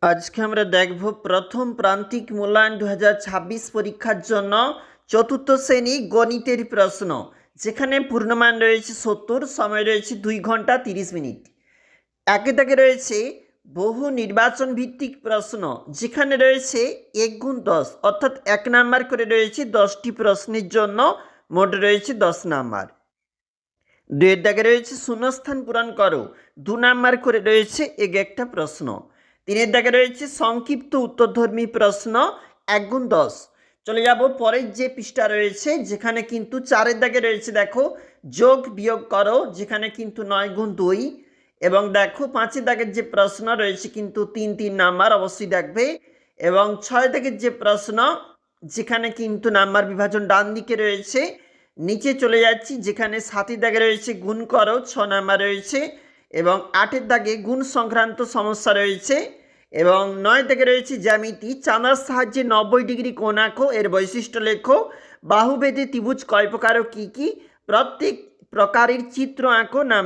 আজকে আমরা দেখব প্রথম প্রান্তিক মূল্যায়ন 2026 পরীক্ষার জন্য চতুর্থ শ্রেণী গণিতের প্রশ্ন, যেখানে পূর্ণমান রয়েছে 70, সময় রয়েছে 2 ঘন্টা 30 মিনিট। একে দাগে রয়েছে বহু নির্বাচন ভিত্তিক প্রশ্ন, যেখানে রয়েছে 1 গুণ 10, অর্থাৎ 1 নাম্বার করে রয়েছে 10টি প্রশ্নের জন্য, মোট রয়েছে 10 নাম্বার। 2 দাগে রয়েছে শূন্যস্থান পূরণ করো, 2 নাম্বার করে রয়েছে একটা প্রশ্ন। 3 দাগে রয়েছে সংক্ষিপ্ত উত্তরধর্মী প্রশ্ন, 1 গুণ 10। চলে যাব পরের যে পৃষ্ঠা রয়েছে, যেখানে কিন্তু 4 দাগে রয়েছে দেখো যোগ বিয়োগ করো, যেখানে কিন্তু 9 গুণ 2। এবং দেখো 5 দাগের যে প্রশ্ন রয়েছে কিন্তু 3 নাম্বার, অবশ্যই দেখবে। এবং 6 দাগের যে প্রশ্ন, যেখানে কিন্তু নাম্বার বিভাজন ডান দিকে রয়েছে। নিচে চলে যাচ্ছি, যেখানে 7 দাগে রয়েছে গুণ করো, 6 নাম্বার রয়েছে। এবং 8 দাগে গুণ সংক্রান্ত সমস্যা রয়েছে। এবং 9 দাগে রয়েছে জ্যামিতি, চাঁদার সাহায্যে 90 ডিগ্রি কোণ আঁকো, এর বৈশিষ্ট্য লেখো। বাহুবেদী ত্রিভুজ কয় প্রকার ও কী কী, প্রত্যেক প্রকারের চিত্র আঁকো নাম।